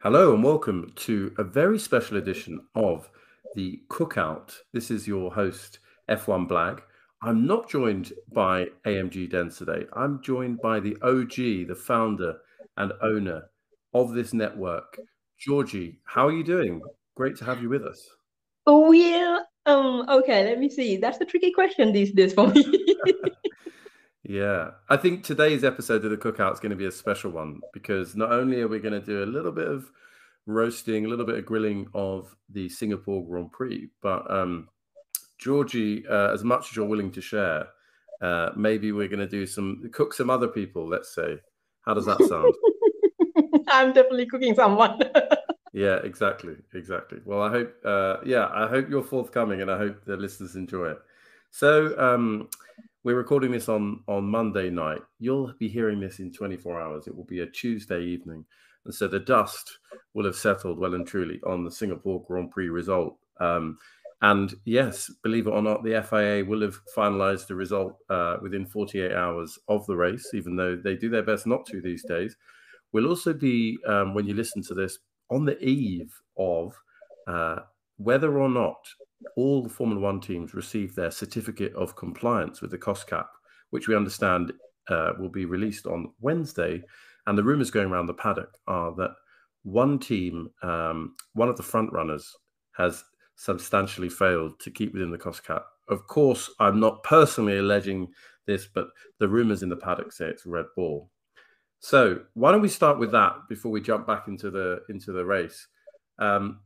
Hello and welcome to a very special edition of the Cookout. This is your host, F1blag. I'm not joined by AMG Den today. I'm joined by the OG, the founder and owner of this network, Jorgy. How are you doing? Great to have you with us. Well, okay, let me see. That's a tricky question these days for me. Yeah, I think today's episode of the Cookout is going to be a special one because not only are we going to do a little bit of roasting, a little bit of grilling of the Singapore Grand Prix, but Georgie, as much as you're willing to share, maybe we're going to do cook some other people, let's say. How does that sound? I'm definitely cooking someone. Yeah, exactly, exactly. Well, I hope you're forthcoming, and I hope the listeners enjoy it. So, we're recording this on Monday night. You'll be hearing this in 24 hours. It will be a Tuesday evening, and so the dust will have settled well and truly on the Singapore Grand Prix result. And yes, believe it or not, the FIA will have finalised the result within 48 hours of the race, even though they do their best not to these days. We'll also be, when you listen to this, on the eve of uh, whether or not all the Formula One teams receive their certificate of compliance with the cost cap, which we understand will be released on Wednesday. And the rumours going around the paddock are that one team, one of the front runners, has substantially failed to keep within the cost cap. Of course, I'm not personally alleging this, but the rumours in the paddock say it's Red Bull. So why don't we start with that before we jump back into the race? In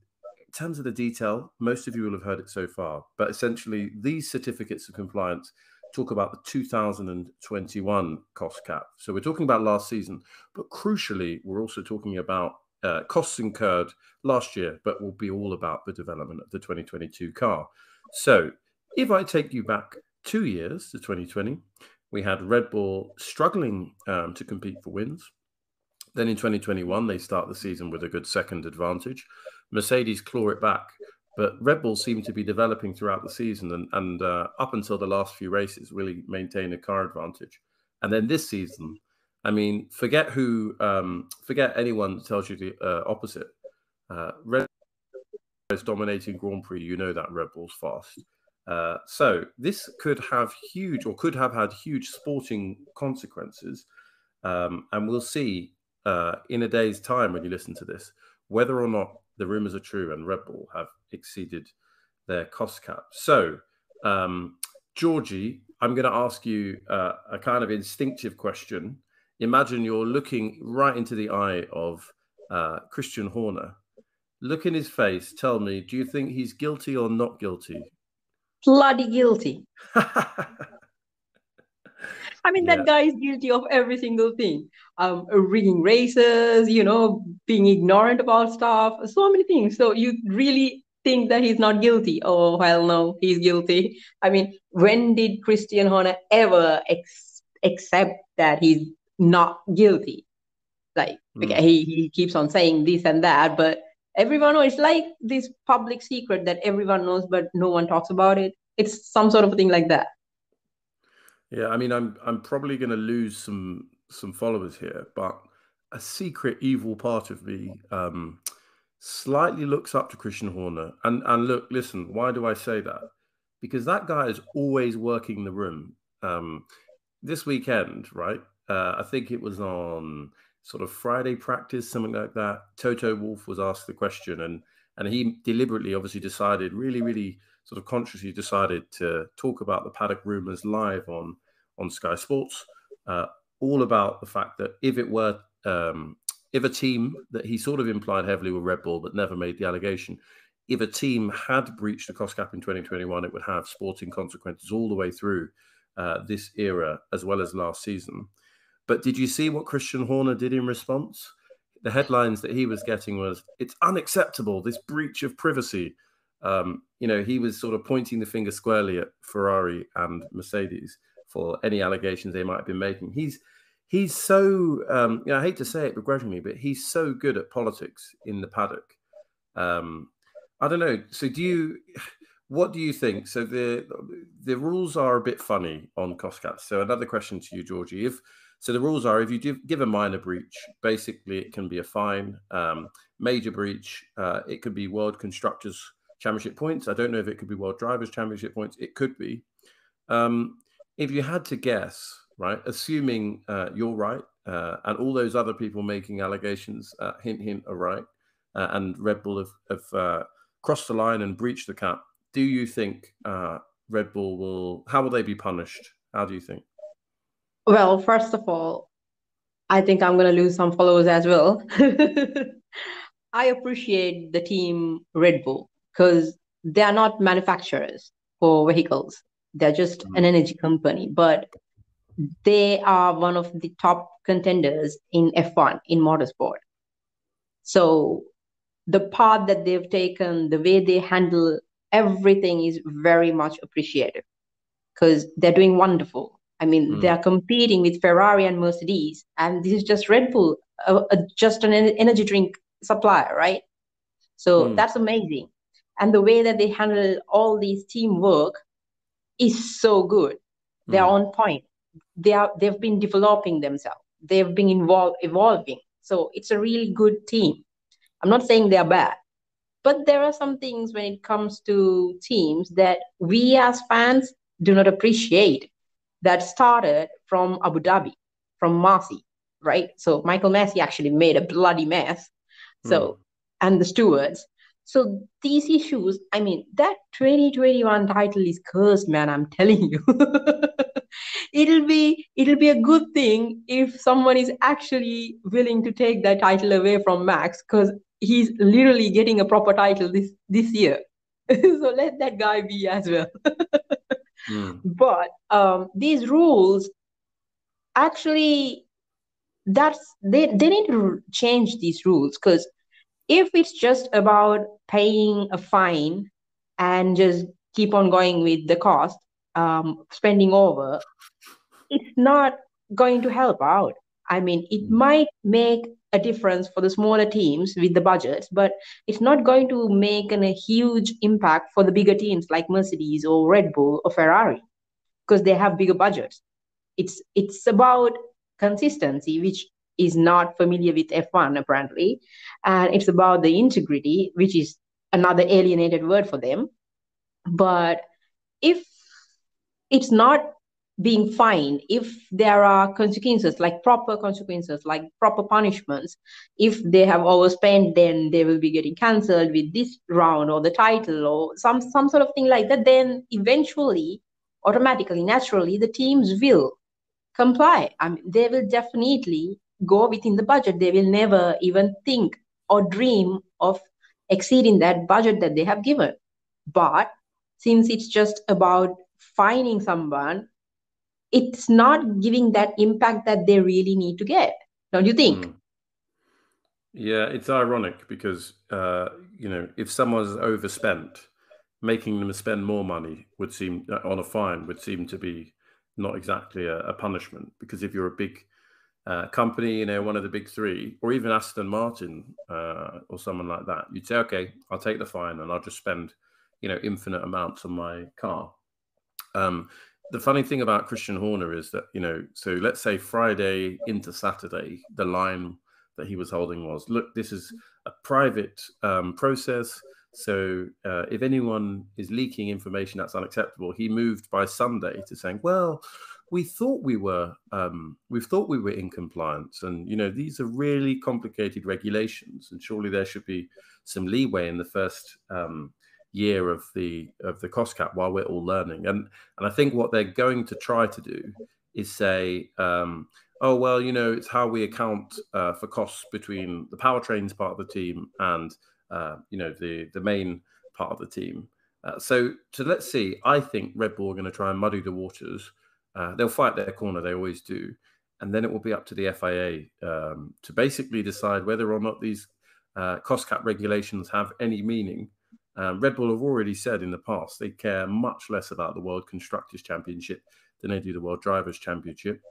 terms of the detail, most of you will have heard it so far, but essentially these certificates of compliance talk about the 2021 cost cap. So we're talking about last season, but crucially, we're also talking about costs incurred last year, but will be all about the development of the 2022 car. So if I take you back 2 years to 2020, we had Red Bull struggling to compete for wins. Then in 2021, they start the season with a good second advantage. Mercedes claw it back, but Red Bull seemed to be developing throughout the season and up until the last few races, really maintain a car advantage. And then this season, I mean, forget anyone that tells you the opposite. Red Bull is dominating Grand Prix, you know that Red Bull's fast. So this could have could have had huge sporting consequences. And we'll see in a day's time when you listen to this whether or not the rumors are true and Red Bull have exceeded their cost cap. So, Georgie, I'm going to ask you a kind of instinctive question. Imagine you're looking right into the eye of Christian Horner. Look in his face. Tell me, do you think he's guilty or not guilty? Bloody guilty. I mean, Yeah. that guy is guilty of every single thing. Rigging races, being ignorant about stuff, so many things. So you really think that he's not guilty? Oh, well, no, he's guilty. I mean, when did Christian Horner ever accept that he's not guilty? Like, okay, Mm. he keeps on saying this and that, but everyone knows. It's like this public secret that everyone knows, but no one talks about it. It's some sort of a thing like that. Yeah, I mean, I'm probably going to lose some followers here, but a secret evil part of me slightly looks up to Christian Horner. And look, listen, why do I say that? Because that guy is always working the room. Um, this weekend, right? I think it was on sort of Friday practice, something like that. Toto Wolff was asked the question, and he deliberately, obviously, decided really sort of consciously decided to talk about the paddock rumors live on Sky Sports, uh, all about the fact that if a team that he sort of implied heavily were Red Bull but never made the allegation, if a team had breached the cost cap in 2021, it would have sporting consequences all the way through this era as well as last season. But did you see what Christian Horner did in response? The headlines that he was getting was, "It's unacceptable, this breach of privacy." He was sort of pointing the finger squarely at Ferrari and Mercedes for any allegations they might have been making. He's so, I hate to say it begrudgingly, but he's so good at politics in the paddock. Um, I don't know. So what do you think? So the rules are a bit funny on cost caps. So another question to you, Georgie. So the rules are if you give a minor breach, basically it can be a fine, major breach. It could be World Constructors Championship points. I don't know if it could be World Drivers Championship points. It could be. If you had to guess, right, assuming you're right, and all those other people making allegations, hint, hint, are right, and Red Bull have crossed the line and breached the cap, do you think Red Bull will, how will they be punished? How do you think? Well, first of all, I think I'm going to lose some followers as well. I appreciate the team Red Bull because they are not manufacturers for vehicles. They're just an energy company, but they are one of the top contenders in F1 in motorsport. So the path that they've taken, the way they handle everything is very much appreciated because they're doing wonderful. I mean, they are competing with Ferrari and Mercedes, and this is just Red Bull, just an energy drink supplier, right? So that's amazing. And the way that they handle all these teamwork is so good. They're on point. They've been developing themselves. They've been evolving. So it's a really good team. I'm not saying they're bad, but there are some things when it comes to teams that we as fans do not appreciate that started from Abu Dhabi, from Masi, right? So Michael Masi actually made a bloody mess. So, and the stewards. So these issues, I mean, that 2021 title is cursed, man. I'm telling you. It'll be a good thing if someone is actually willing to take that title away from Max, because he's literally getting a proper title this year. So let that guy be as well. But these rules actually, they need to change these rules, because if it's just about paying a fine and just keep on going with the cost, spending over, it's not going to help out. I mean, it might make a difference for the smaller teams with the budgets, but it's not going to make a huge impact for the bigger teams like Mercedes or Red Bull or Ferrari, because they have bigger budgets. It's about consistency, which is not familiar with F1 apparently, and it's about the integrity, which is another alienated word for them. But if it's not being fined, if there are consequences, like proper consequences, like proper punishments, if they have overspent, then they will be getting cancelled with this round or the title or some sort of thing like that, then eventually, automatically, naturally, the teams will comply. I mean, they will definitely go within the budget. They will never even think or dream of exceeding that budget that they have given. But since it's just about fining someone, it's not giving that impact that they really need to get. Don't you think? Yeah, it's ironic because, if someone's overspent, making them spend more money would seem, on a fine, would seem to be not exactly a punishment. Because if you're a big company, one of the big three, or even Aston Martin or someone like that, you'd say, okay, I'll take the fine and I'll just spend, infinite amounts on my car. The funny thing about Christian Horner is that, so let's say Friday into Saturday, the line that he was holding was, look, this is a private process. So if anyone is leaking information that's unacceptable, he moved by Sunday to saying, well, we thought we were in compliance, and these are really complicated regulations, and surely there should be some leeway in the first year of the cost cap while we're all learning. And I think what they're going to try to do is say, oh well, it's how we account for costs between the powertrains part of the team and the main part of the team. So let's see. I think Red Bull are going to try and muddy the waters. They'll fight their corner, they always do, and then it will be up to the FIA to basically decide whether or not these cost cap regulations have any meaning. Red Bull have already said in the past they care much less about the World Constructors Championship than they do the World Drivers Championship.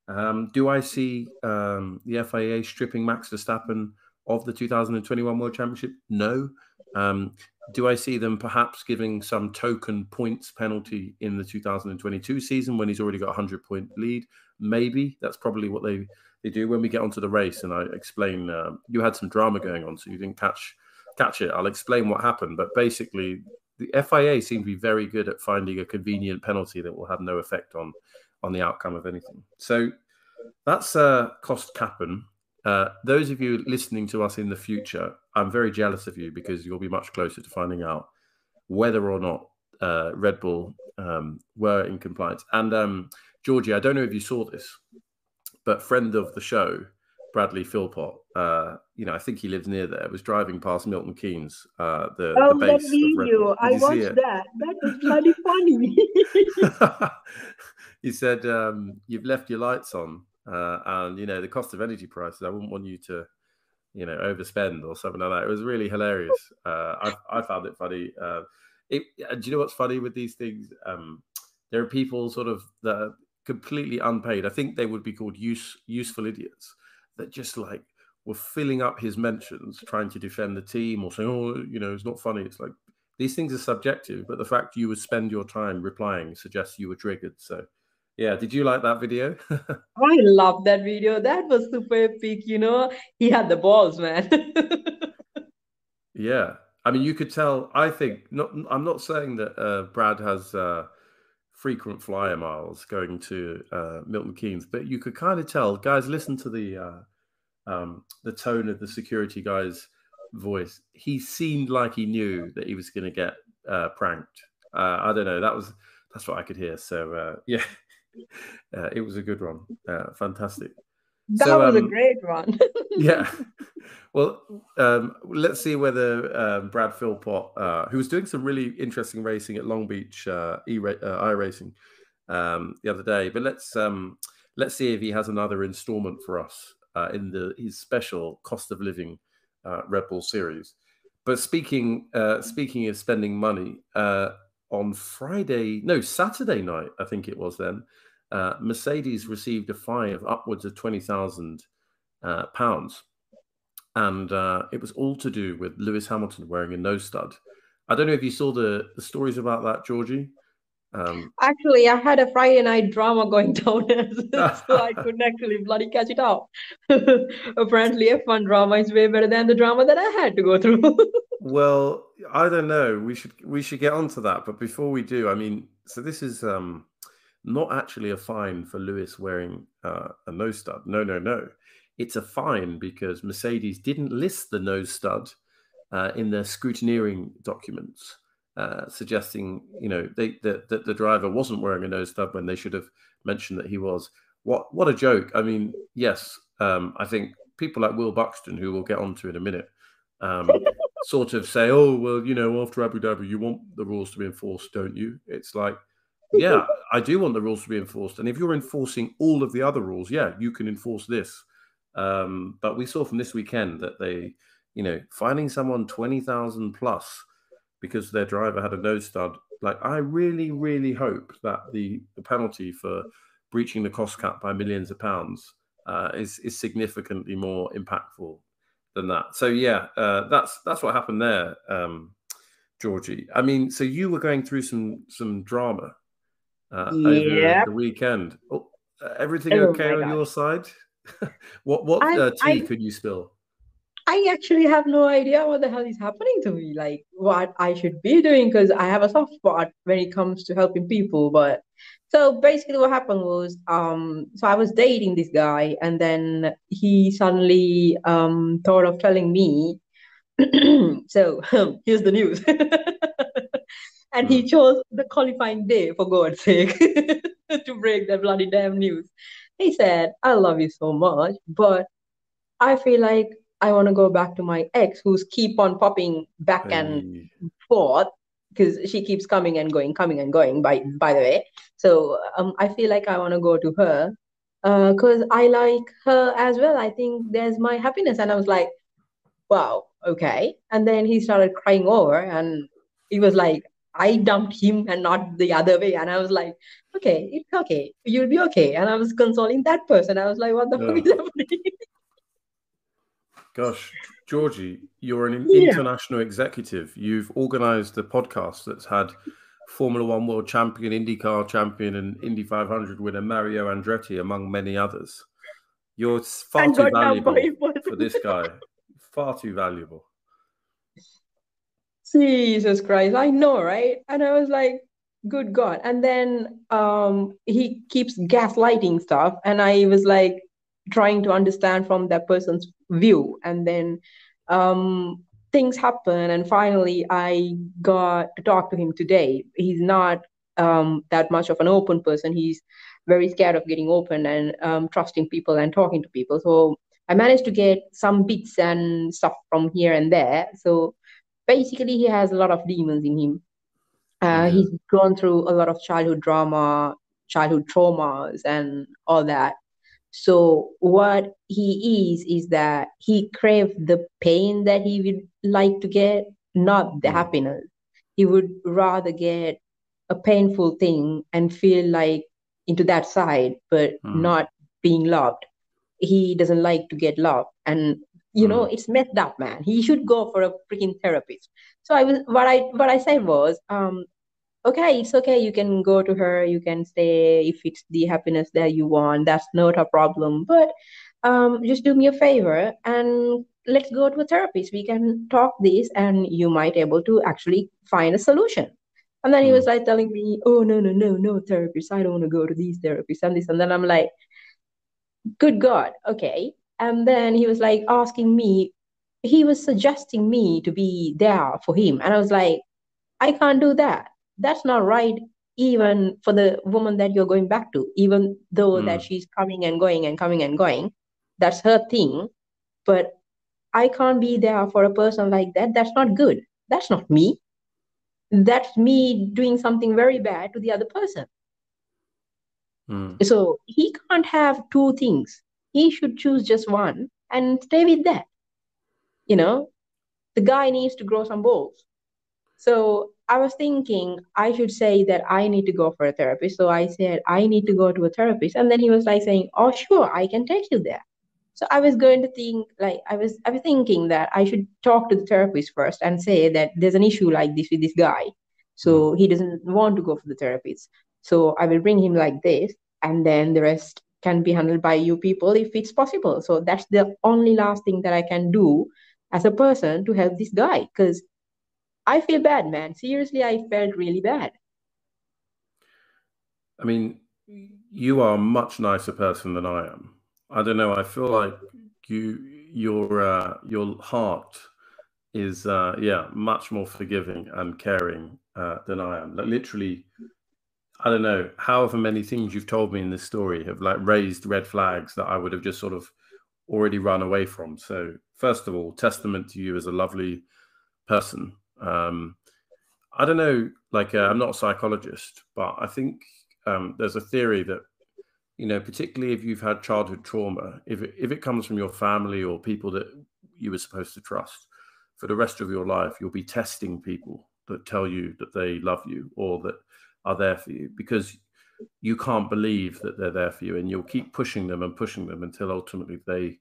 Do I see the FIA stripping Max Verstappen of the 2021 World Championship? No. Do I see them perhaps giving some token points penalty in the 2022 season when he's already got a 100-point lead? Maybe. That's probably what they do. When we get onto the race and I explain, you had some drama going on, so you didn't catch it. I'll explain what happened. But basically, the FIA seem to be very good at finding a convenient penalty that will have no effect on the outcome of anything. So that's Costappen. Those of you listening to us in the future, I'm very jealous of you because you'll be much closer to finding out whether or not Red Bull were in compliance. And Jorgy, I don't know if you saw this, but friend of the show, Bradley Philpott, I think he lives near there, was driving past Milton Keynes, the base that of Red Bull. video, I watched that. That was bloody funny. He said, you've left your lights on, and, the cost of energy prices, I wouldn't want you to, overspend or something like that. It was really hilarious. I found it funny. Do you know what's funny with these things? There are people sort of that are completely unpaid. I think they would be called useful idiots that just like were filling up his mentions, trying to defend the team or saying, oh, it's not funny. It's like, these things are subjective, but the fact you would spend your time replying suggests you were triggered. So, yeah. Did you like that video? I love that video. That was super epic. He had the balls, man. Yeah. I mean, you could tell, I think, I'm not saying that Brad has frequent flyer miles going to Milton Keynes, but you could kind of tell, guys, listen to the tone of the security guy's voice. He seemed like he knew that he was going to get pranked. I don't know. That's what I could hear. So yeah, it was a good one. Fantastic. That was a great one. Yeah. Well, let's see whether Brad Philpott, who was doing some really interesting racing at Long Beach iRacing the other day, but let's see if he has another installment for us in his special cost of living Red Bull series. But speaking of spending money, on Saturday night, I think it was then, Mercedes received a fine of upwards of £20,000, and it was all to do with Lewis Hamilton wearing a nose stud. I don't know if you saw the stories about that, Jorgy. Actually, I had a Friday night drama going down, so I couldn't actually bloody catch it up. Apparently, F1 drama is way better than the drama that I had to go through. Well, I don't know. We should get onto that, but before we do, I mean, so this is not actually a fine for Lewis wearing a nose stud. No. It's a fine because Mercedes didn't list the nose stud in their scrutineering documents, suggesting that the driver wasn't wearing a nose stud when they should have mentioned that he was. What a joke! I mean, yes, I think people like Will Buxton, who we'll get onto in a minute, sort of say, "Oh, well, after Abu Dhabi, you want the rules to be enforced, don't you?" It's like, yeah, I do want the rules to be enforced, and if you're enforcing all of the other rules, yeah, you can enforce this. But we saw from this weekend that they, finding someone 20,000 plus because their driver had a nose stud. Like, I really, really hope that the penalty for breaching the cost cap by millions of pounds is significantly more impactful than that. So yeah, that's what happened there, Jorgy. I mean, so you were going through some drama over the weekend. Oh, everything okay on your side? What tea could you spill? I actually have no idea what the hell is happening to me, like what I should be doing, because I have a soft spot when it comes to helping people. But so basically what happened was, so I was dating this guy, and then he suddenly thought of telling me, so here's the news. And he chose the qualifying day, for God's sake, to break that bloody damn news. He said, I love you so much, but I feel like I want to go back to my ex, who's keep on popping back and forth, because she keeps coming and going, by the way. So I feel like I want to go to her because I like her as well. I think there's my happiness. And I was like, wow, okay. And then he started crying over, and he was like, I dumped him and not the other way. And I was like, okay, it's okay. You'll be okay. And I was consoling that person. I was like, what the fuck is happening? Gosh, Jorgy, you're an Yeah. international executive. You've organized a podcast that's had Formula One world champion, IndyCar champion, and Indy 500 winner Mario Andretti, among many others. You're far And too got dubbed by valuable people. for this guy. Far too valuable. Jesus Christ, I know, right? And I was like, good God. And then he keeps gaslighting stuff. And I was like trying to understand from that person's view. And then um, things happen. And finally, I got to talk to him today. He's not that much of an open person. He's very scared of getting open and trusting people and talking to people. So I managed to get some bits and stuff from here and there. So basically he has a lot of demons in him. Okay. He's gone through a lot of childhood drama, childhood traumas, and all that. So what he is that he craves the pain that he would like to get, not the Mm, happiness. He would rather get a painful thing and feel like into that side, but mm, not being loved. He doesn't like to get loved, and mm, it's messed up, man. He should go for a freaking therapist. So I was what I said was, okay, it's okay, you can go to her, you can stay if it's the happiness that you want, that's not a problem, but just do me a favor and let's go to a therapist. We can talk this and you might able to actually find a solution. And then he was mm. like telling me, oh, no, no, no, no therapist, I don't want to go to these therapists and this. And then I'm like, good God, okay. And then he was like asking me, he was suggesting me to be there for him. And I was like, I can't do that. That's not right, even for the woman that you're going back to, even though that Mm. she's coming and going and coming and going. That's her thing. But I can't be there for a person like that. That's not good. That's not me. That's me doing something very bad to the other person. Mm. So he can't have two things. He should choose just one and stay with that. You know, the guy needs to grow some balls. So I was thinking I should say that I need to go for a therapist. So I said I need to go to a therapist. And then he was like saying, oh, sure, I can take you there. So I was going to think like I was thinking that I should talk to the therapist first and say that there's an issue like this with this guy. Mm. So he doesn't want to go for the therapist. So I will bring him like this, and then the rest can be handled by you people if it's possible. So that's the only last thing that I can do as a person to help this guy, because I feel bad, man. Seriously, I felt really bad. I mean, you are a much nicer person than I am. I don't know. I feel like your heart is yeah, much more forgiving and caring than I am. Like literally, I don't know, however many things you've told me in this story have like raised red flags that I would have just sort of already run away from. So first of all, testament to you as a lovely person. I don't know, like I'm not a psychologist, but I think there's a theory that, particularly if you've had childhood trauma, if it comes from your family or people that you were supposed to trust, for the rest of your life, you'll be testing people that tell you that they love you or that are there for you because you can't believe that they're there for you, and you'll keep pushing them and pushing them until ultimately they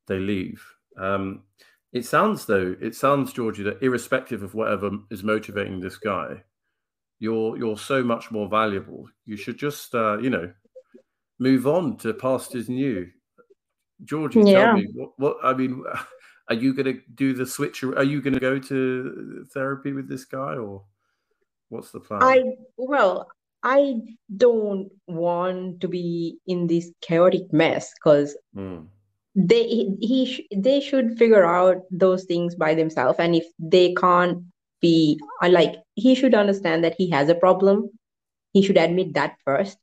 leave. It sounds, Georgie, that irrespective of whatever is motivating this guy, you're so much more valuable. You should just move on to past is new. Georgie, tell Yeah. me what I mean. Are you going to do the switch? Are you going to go to therapy with this guy, or what's the plan? I, well, I don't want to be in this chaotic mess because Mm, they should figure out those things by themselves. And if they can't be, like, he should understand that he has a problem. He should admit that first,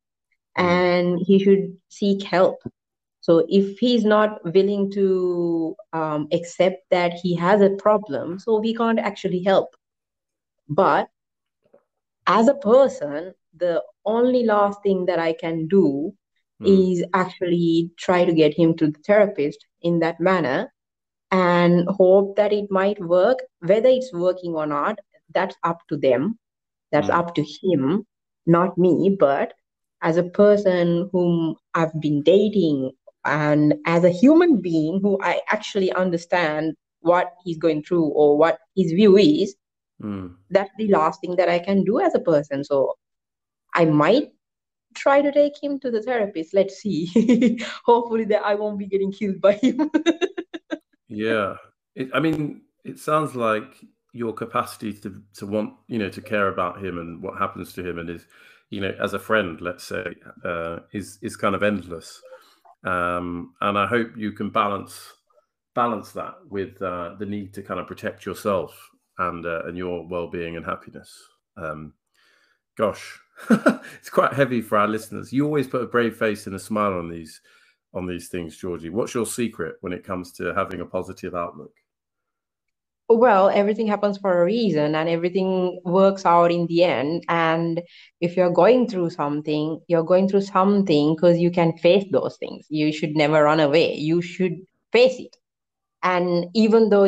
mm, and he should seek help. So if he's not willing to accept that he has a problem, so we can't actually help. But as a person, the only last thing that I can do mm, is actually try to get him to the therapist in that manner and hope that it might work. Whether it's working or not, that's up to them. That's mm, up to him, not me. But as a person whom I've been dating, And as a human being who I actually understand what he's going through or what his view is, that's the last thing that I can do as a person. So I might try to take him to the therapist. Let's see. Hopefully that I won't be getting killed by him. Yeah. I mean, it sounds like your capacity to want, to care about him and what happens to him and his, as a friend, let's say, is kind of endless. And I hope you can balance that with the need to kind of protect yourself and your well-being and happiness. Gosh, it's quite heavy for our listeners. You always put a brave face and a smile on these things, Jorgy. What's your secret when it comes to having a positive outlook? Well, everything happens for a reason and everything works out in the end. And if you're going through something, you're going through something because you can face those things. You should never run away. You should face it. And even though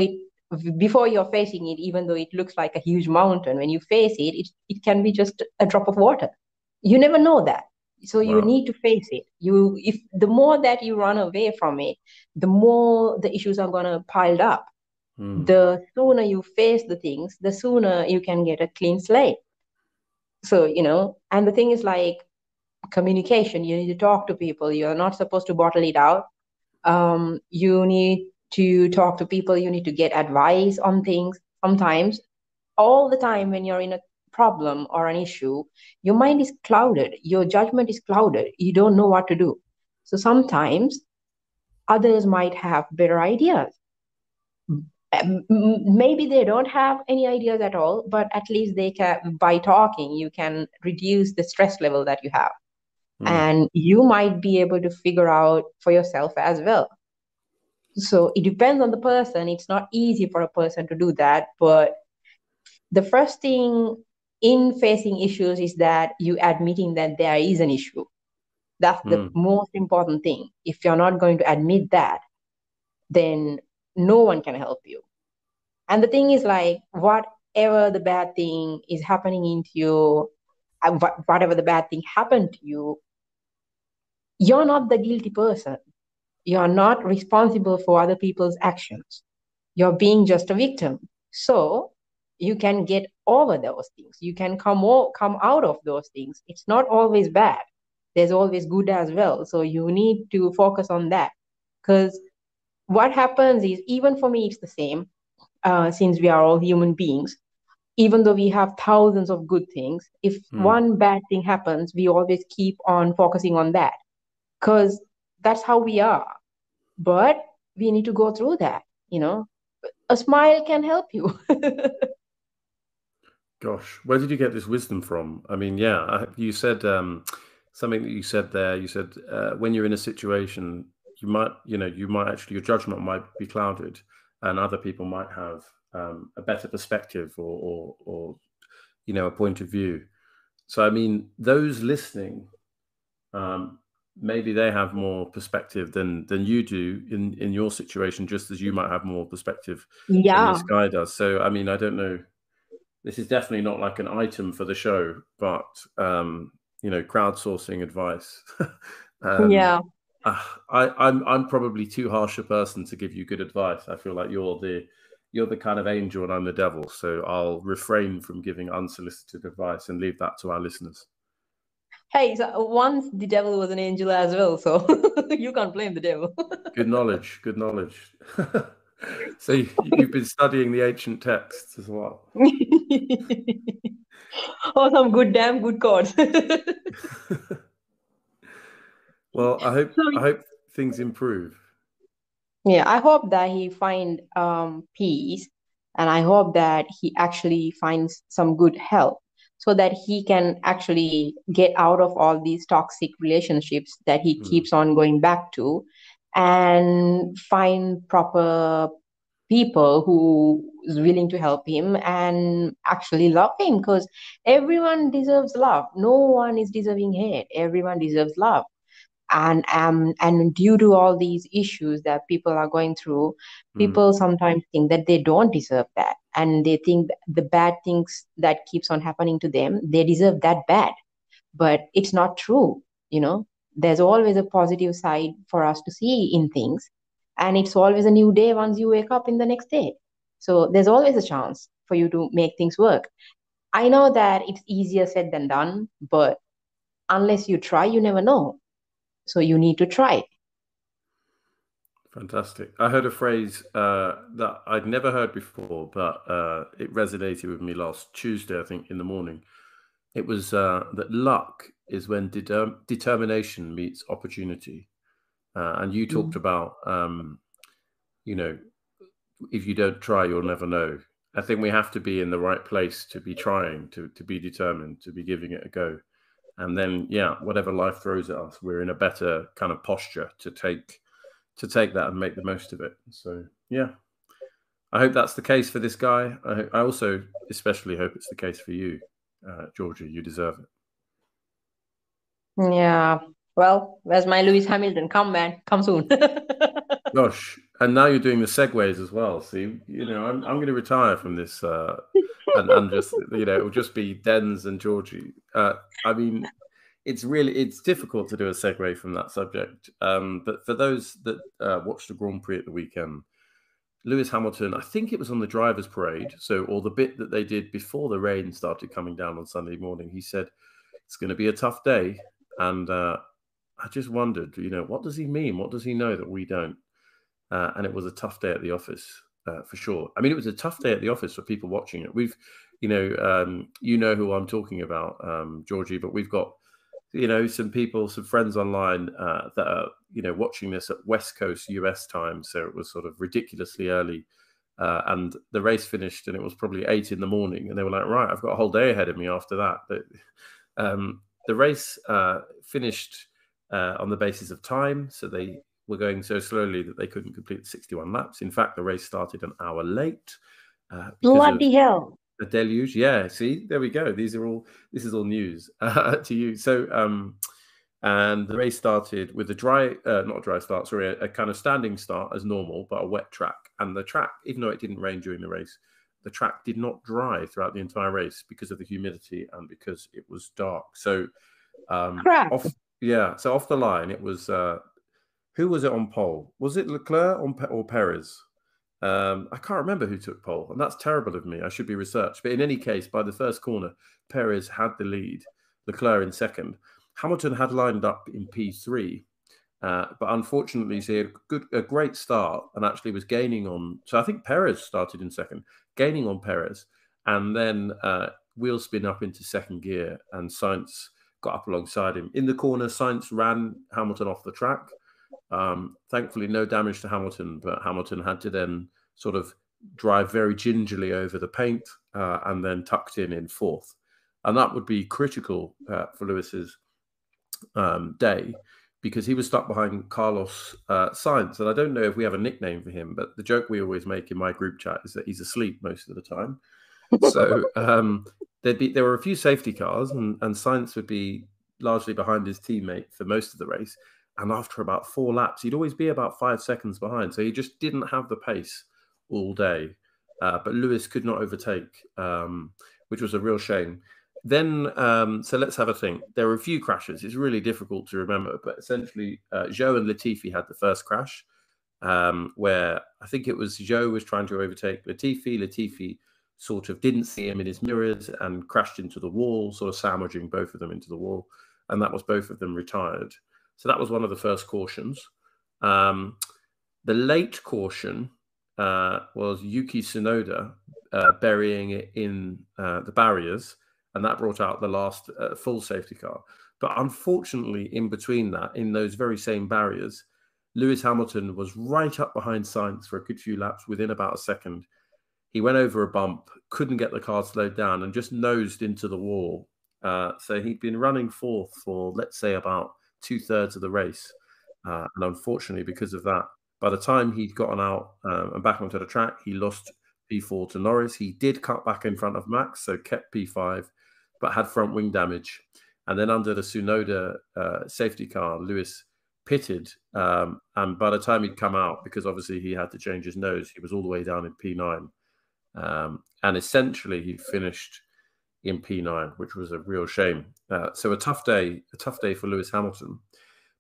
before you're facing it, even though it looks like a huge mountain, when you face it, it can be just a drop of water. You never know that. So you Wow. need to face it. If the more that you run away from it, the more the issues are gonna pile up. The sooner you face the things, the sooner you can get a clean slate. So, and the thing is like communication. You need to talk to people. You're not supposed to bottle it out. You need to talk to people. You need to get advice on things. Sometimes, all the time when you're in a problem or an issue, your mind is clouded. Your judgment is clouded. You don't know what to do. So sometimes others might have better ideas. Maybe they don't have any ideas at all, but at least they can, by talking, you can reduce the stress level that you have. And you might be able to figure out for yourself as well. So it depends on the person. It's not easy for a person to do that. But the first thing in facing issues is that you admitting that there is an issue. That's the most important thing. If you're not going to admit that, then no one can help you. And the thing is like, whatever the bad thing is happening into you, whatever the bad thing happened to you, you're not the guilty person. You're not responsible for other people's actions. You're being just a victim. So you can get over those things. You can come out of those things. It's not always bad. There's always good as well. So you need to focus on that. Because what happens is, even for me, it's the same. Since we are all human beings, even though we have thousands of good things, if one bad thing happens, we always keep on focusing on that because that's how we are. But we need to go through that. A smile can help you. Gosh, where did you get this wisdom from? I mean, yeah, you said something that you said there. You said when you're in a situation, you might actually, your judgment might be clouded, and other people might have a better perspective or a point of view. So, I mean, those listening, maybe they have more perspective than you do in your situation, just as you might have more perspective than this guy does. So, I mean, I don't know. This is definitely not like an item for the show, but crowdsourcing advice. Yeah. I'm probably too harsh a person to give you good advice. I feel like you're the kind of angel and I'm the devil. So I'll refrain from giving unsolicited advice and leave that to our listeners. Hey, so once the devil was an angel as well, so you can't blame the devil. Good knowledge. Good knowledge. So you've been studying the ancient texts as well. Oh, some damn good chords. Well, I hope things improve. Yeah, I hope that he find peace, and I hope that he actually finds some good help so that he can actually get out of all these toxic relationships that he keeps on going back to and find proper people who is willing to help him and actually love him, because everyone deserves love. No one is deserving hate. Everyone deserves love. And due to all these issues that people are going through, people sometimes think that they don't deserve that, and they think that the bad things that keeps on happening to them, they deserve that bad. But it's not true. there's always a positive side for us to see in things. And it's always a new day once you wake up in the next day. So there's always a chance for you to make things work. I know that it's easier said than done, but unless you try, you never know. So you need to try. Fantastic. I heard a phrase that I'd never heard before, but it resonated with me last Tuesday, I think, in the morning. It was that luck is when determination meets opportunity. And you talked about, you know, if you don't try, you'll never know. I think we have to be in the right place to be trying, to be determined, to be giving it a go. And then, yeah, whatever life throws at us, we're in a better kind of posture to take that and make the most of it. So, yeah, I hope that's the case for this guy. I also especially hope it's the case for you, Jorgy. You deserve it. Yeah. Well, where's my Lewis Hamilton? Come, man. Come soon. Gosh, and now you're doing the segues as well. See, I'm going to retire from this, and just it will just be Dens and Jorgy. I mean, it's difficult to do a segue from that subject. But for those that watched the Grand Prix at the weekend, Lewis Hamilton, I think it was on the drivers' parade, or the bit that they did before the rain started coming down on Sunday morning. He said it's going to be a tough day, and I just wondered, what does he mean? What does he know that we don't? And it was a tough day at the office, for sure. I mean, it was a tough day at the office for people watching it. We've, who I'm talking about, Jorgy, but we've got, some friends online that are, watching this at West Coast US time. So it was sort of ridiculously early. And the race finished and it was probably 8 in the morning. And they were like, right, I've got a whole day ahead of me after that. But the race finished on the basis of time. So they were going so slowly that they couldn't complete the 61 laps. In fact, the race started an hour late because Bloody hell. The deluge. Yeah, see, there we go. This is all news to you. So, and the race started with not a dry start, sorry, a kind of standing start as normal, but a wet track. And the track, even though it didn't rain during the race, the track did not dry throughout the entire race because of the humidity and because it was dark. So, Crap. So off the line, it was, who was it on pole? Was it Leclerc or Perez? I can't remember who took pole, and that's terrible of me. I should be researched. But in any case, by the first corner, Perez had the lead, Leclerc in second. Hamilton had lined up in P3, but unfortunately, he had a great start and actually was gaining on. So I think Perez started in second, gaining on Perez, and then wheel spin up into second gear, and Sainz got up alongside him. In the corner, Sainz ran Hamilton off the track. Thankfully, no damage to Hamilton, but Hamilton had to then sort of drive very gingerly over the paint and then tucked in fourth. And that would be critical for Lewis's day because he was stuck behind Carlos Sainz. And I don't know if we have a nickname for him, but the joke we always make in my group chat is that he's asleep most of the time. So there were a few safety cars and Sainz would be largely behind his teammate for most of the race. And after about 4 laps, he'd always be about 5 seconds behind. So he just didn't have the pace all day. But Lewis could not overtake, which was a real shame. Then, so let's have a think. There were a few crashes. It's really difficult to remember. But essentially, Zhou and Latifi had the first crash, where I think it was Zhou was trying to overtake Latifi. Latifi sort of didn't see him in his mirrors and crashed into the wall, sort of sandwiching both of them into the wall. And that was both of them retired. So that was one of the first cautions. The late caution was Yuki Tsunoda burying it in the barriers, and that brought out the last full safety car. But unfortunately, in between that, in those very same barriers, Lewis Hamilton was right up behind Sainz for a good few laps within about a second. He went over a bump, couldn't get the car slowed down, and just nosed into the wall. So he'd been running fourth for, let's say, about 2/3 of the race. And unfortunately, because of that, by the time he'd gotten out and back onto the track, he lost P4 to Norris. He did cut back in front of Max, so kept P5, but had front wing damage. And then under the Tsunoda safety car, Lewis pitted. And by the time he'd come out, because obviously he had to change his nose, he was all the way down in P9. And essentially, he finished in P9, which was a real shame. So a tough day for Lewis Hamilton.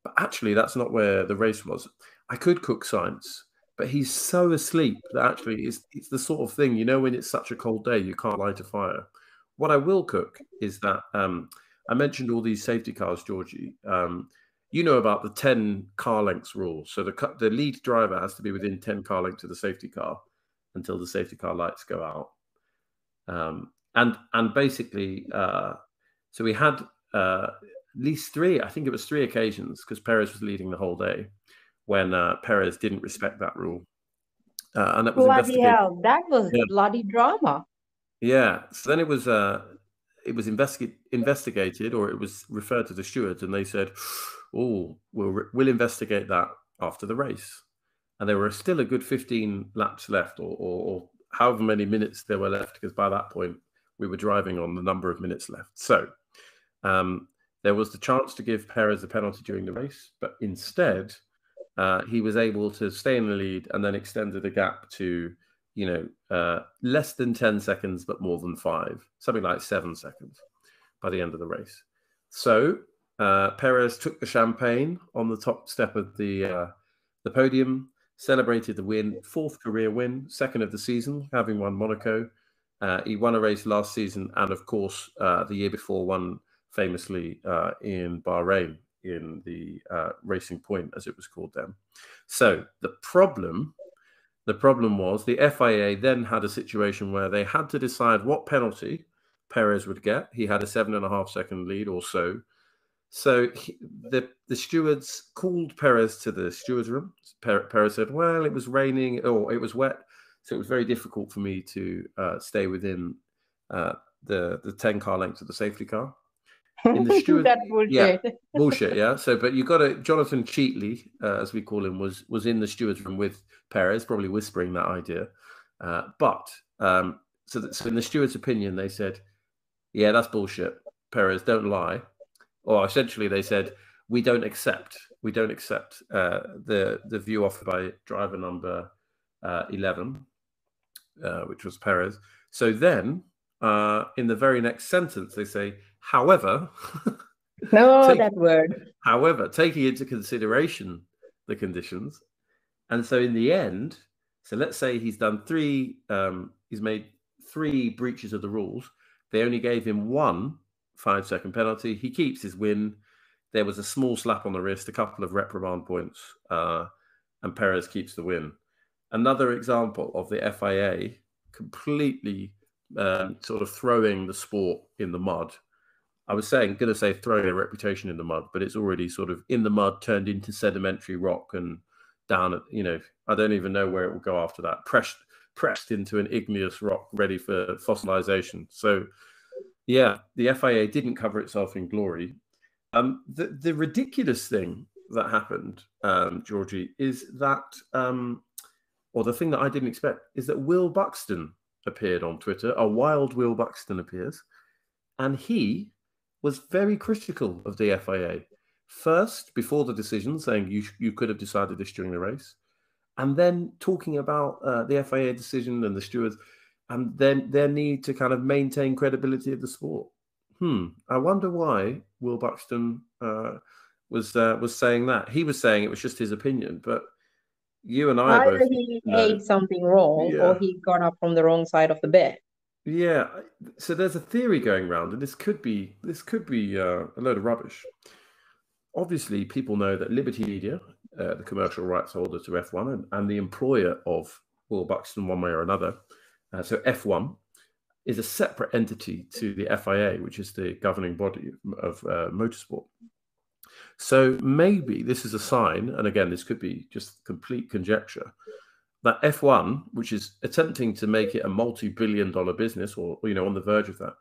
But actually, that's not where the race was. I could cook science, but he's so asleep that actually it's the sort of thing, you know, when it's such a cold day, you can't light a fire. What I will cook is that I mentioned all these safety cars, Georgie. You know about the 10 car lengths rule. So the lead driver has to be within 10 car lengths of the safety car until the safety car lights go out. And basically, so we had at least three, I think it was three occasions, because Perez was leading the whole day, when Perez didn't respect that rule. And that was Bloody investigated. hell, that was Yeah. bloody drama. Yeah. So then it was investigated, or it was referred to the stewards, and they said, "Oh, we'll investigate that after the race." And there were still a good 15 laps left, or however many minutes there were left, because by that point we were driving on the number of minutes left. So there was the chance to give Perez a penalty during the race, but instead he was able to stay in the lead and then extended the gap to, less than 10 seconds, but more than 5, something like 7 seconds by the end of the race. So Perez took the champagne on the top step of the podium, celebrated the win, 4th career win, 2nd of the season, having won Monaco. He won a race last season, and of course, the year before, won famously in Bahrain in the Racing Point, as it was called then. So the problem was the FIA then had a situation where they had to decide what penalty Perez would get. He had a 7.5 second lead or so. So the stewards called Perez to the stewards room. Perez said, well, it was raining or it was wet, so it was very difficult for me to stay within the 10 car lengths of the safety car. In the steward, That bullshit. Yeah, bullshit, yeah. So, but you got to, Jonathan Cheatley, as we call him, was in the stewards room with Perez, probably whispering that idea. So in the steward's opinion, they said, yeah, that's bullshit. Perez, don't lie. Or essentially, they said, we don't accept the view offered by driver number 11, which was Perez. So then, in the very next sentence, they say, however, that word. However, taking into consideration the conditions, and so in the end, so let's say he's done he's made 3 breaches of the rules. They only gave him 1 5-second penalty. He keeps his win. There was a small slap on the wrist, a couple of reprimand points, and Perez keeps the win. Another example of the FIA completely sort of throwing the sport in the mud. I was going to say throwing their reputation in the mud, but it's already sort of in the mud, turned into sedimentary rock and down at, I don't even know where it will go after that, pressed into an igneous rock ready for fossilization. So, yeah, the FIA didn't cover itself in glory. The ridiculous thing that happened, Jorgy, is that, or the thing that I didn't expect, is that Will Buxton appeared on Twitter. A wild Will Buxton appears, and he was very critical of the FIA. First, before the decision, saying you could have decided this during the race, and then talking about the FIA decision and the stewards, and then their need to kind of maintain credibility of the sport. I wonder why Will Buxton was saying that. He was saying it was just his opinion, but you and I Either both he know. ate something wrong, or he got up from the wrong side of the bed. Yeah, so there's a theory going around, and this could be a load of rubbish. Obviously, people know that Liberty Media, the commercial rights holder to F1, and the employer of Will Buxton one way or another, so F1 is a separate entity to the FIA, which is the governing body of motorsport. So maybe this is a sign, and again, this could be just complete conjecture, that F1, which is attempting to make it a multi-billion-dollar business, or on the verge of that,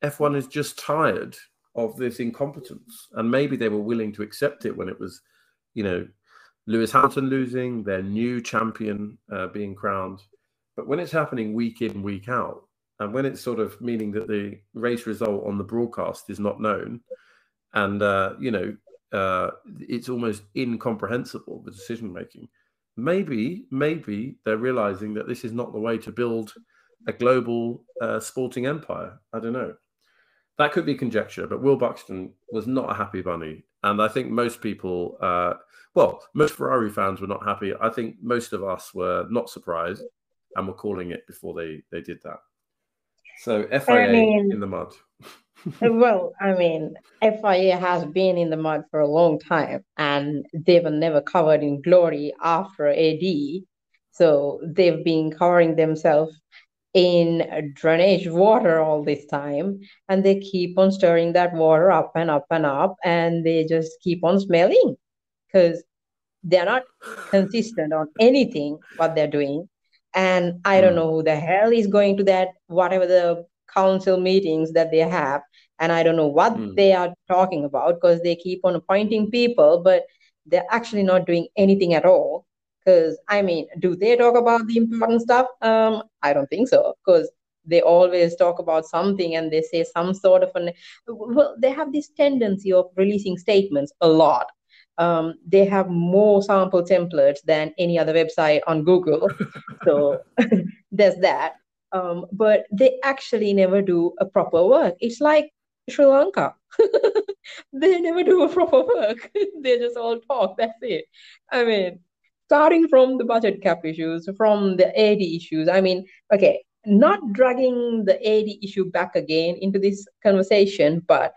F1 is just tired of this incompetence, and maybe they were willing to accept it when it was, Lewis Hamilton losing, their new champion being crowned, but when it's happening week in, week out, and when it's sort of meaning that the race result on the broadcast is not known, and it's almost incomprehensible, the decision making. Maybe they're realizing that this is not the way to build a global sporting empire. I don't know. That could be conjecture, but Will Buxton was not a happy bunny. And I think most people, well, most Ferrari fans were not happy. I think most of us were not surprised and were calling it before they did that. So I FIA mean, in the mud. well, I mean, FIA has been in the mud for a long time, and they were never covered in glory after AD. So they've been covering themselves in drainage water all this time, and they keep on stirring that water up and up and up, and they just keep on smelling because they're not consistent on anything what they're doing. And I don't Mm, know who the hell is going to that, whatever the council meetings that they have. And I don't know what mm. they are talking about because they keep on appointing people, but they're actually not doing anything at all. Because I mean, do they talk about the important stuff? I don't think so. Because they always talk about something and they say some sort of an, well, they have this tendency of releasing statements a lot. They have more sample templates than any other website on Google. So there's that. But they actually never do a proper work. It's like Sri Lanka. They never do a proper work. They just all talk. That's it. I mean, starting from the budget cap issues, from the AD issues. I mean, okay, not dragging the AD issue back again into this conversation, but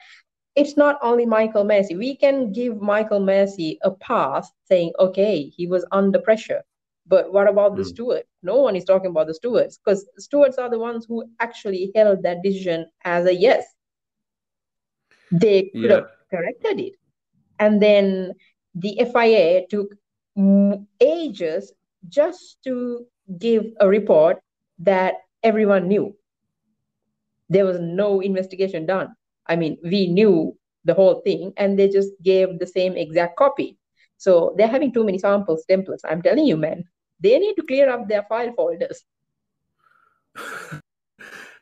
it's not only Michael Messi. We can give Michael Messi a pass saying, okay, he was under pressure. But what about the Mm. steward? No one is talking about the stewards because stewards are the ones who actually held that decision as a yes. They could Yeah, have corrected it. And then the FIA took ages just to give a report that everyone knew. There was no investigation done. I mean, we knew the whole thing and they just gave the same exact copy. So they're having too many samples, templates. I'm telling you, man, they need to clear up their file folders.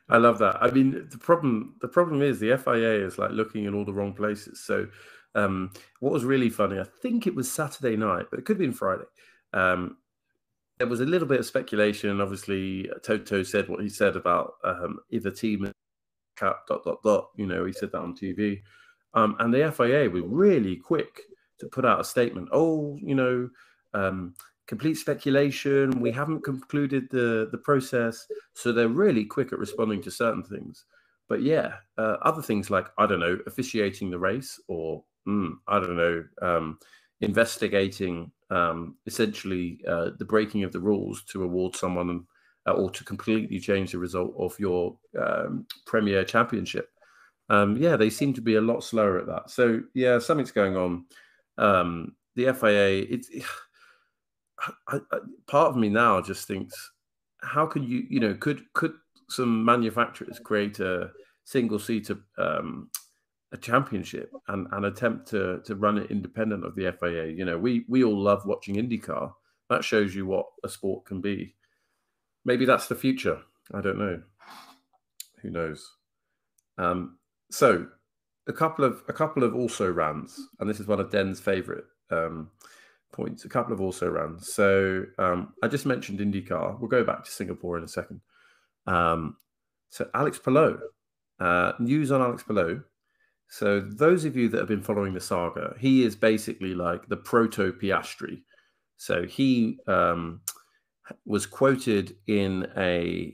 I love that. I mean, the problem is the FIA is like looking in all the wrong places. So, what was really funny, I think it was Saturday night, but it could have been Friday. There was a little bit of speculation. Obviously, Toto said what he said about if a team cap ... You know, he said that on TV, and the FIA were really quick to put out a statement. Oh, you know, complete speculation. We haven't concluded the process, so they're really quick at responding to certain things. But yeah, other things like I don't know, officiating the race, or I don't know, investigating essentially the breaking of the rules to award someone or to completely change the result of your Premier Championship. Yeah, they seem to be a lot slower at that. So yeah, something's going on. The FIA, part of me now just thinks, how can you know, could some manufacturers create a single seater a championship and attempt to run it independent of the FIA? You know, we all love watching IndyCar. That shows you what a sport can be. Maybe that's the future. I don't know. Who knows? So a couple of also rans, and this is one of Den's favorite points. A couple of also rans. So I just mentioned IndyCar. We'll go back to Singapore in a second. So Alex Palou, news on Alex Palou. So those of you that have been following the saga, he is basically like the proto Piastri. So he was quoted in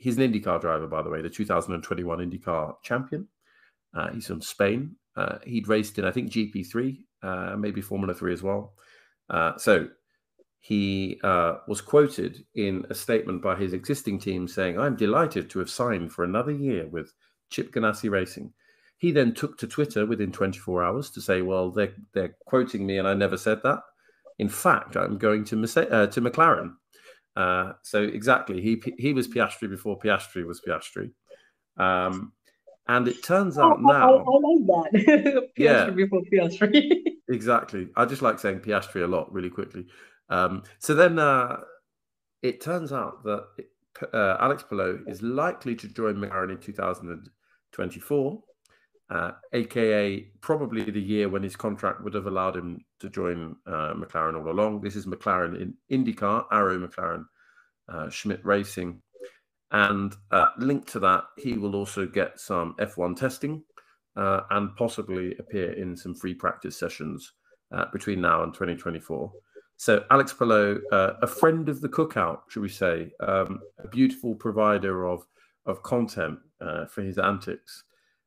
he's an IndyCar driver, by the way, the 2021 IndyCar champion. He's from Spain. He'd raced in, I think, GP3, maybe Formula 3 as well. So he was quoted in a statement by his existing team saying, "I'm delighted to have signed for another year with Chip Ganassi Racing." He then took to Twitter within 24 hours to say, well, they're quoting me and I never said that. In fact, I'm going to McLaren. So exactly, he was Piastri before Piastri was Piastri. And it turns out now... I like that. Yeah, Piastri before Piastri. exactly. I just like saying Piastri a lot really quickly. So then it turns out that Alex Palou is likely to join McLaren in 2024, aka probably the year when his contract would have allowed him to join McLaren all along. This is McLaren in IndyCar, Arrow McLaren, Schmidt Racing. And linked to that, he will also get some F1 testing. and possibly appear in some free practice sessions between now and 2024. So Alex Palou, a friend of the Cookout, should we say, a beautiful provider of content for his antics,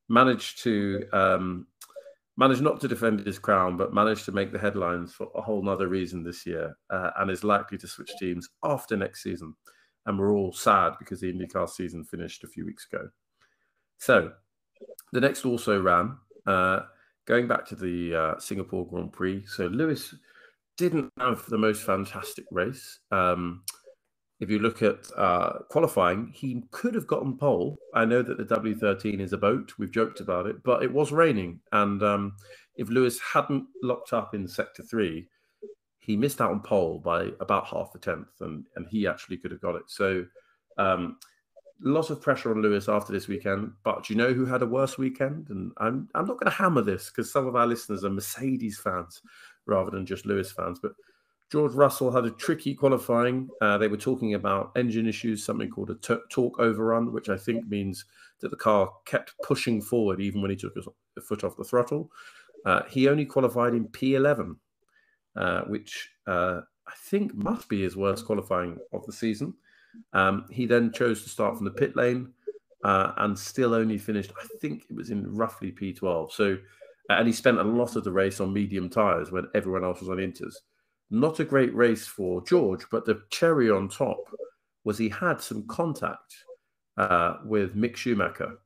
managed not to defend his crown, but managed to make the headlines for a whole nother reason this year, and is likely to switch teams after next season. And we're all sad because the IndyCar season finished a few weeks ago. So the next also ran, going back to the Singapore Grand Prix. So Lewis didn't have the most fantastic race. If you look at qualifying, he could have gotten pole. I know that the W13 is a boat. We've joked about it, but it was raining. And if Lewis hadn't locked up in Sector 3, he missed out on pole by about half a tenth, and he actually could have got it. So lots of pressure on Lewis after this weekend. But do you know who had a worse weekend? And I'm not going to hammer this because some of our listeners are Mercedes fans rather than just Lewis fans. But George Russell had a tricky qualifying. They were talking about engine issues, something called a torque overrun, which I think means that the car kept pushing forward even when he took his foot off the throttle. He only qualified in P11, which I think must be his worst qualifying of the season. He then chose to start from the pit lane and still only finished, I think it was in roughly P12. So, and he spent a lot of the race on medium tyres when everyone else was on inters. Not a great race for George, but the cherry on top was he had some contact with Mick Schumacher,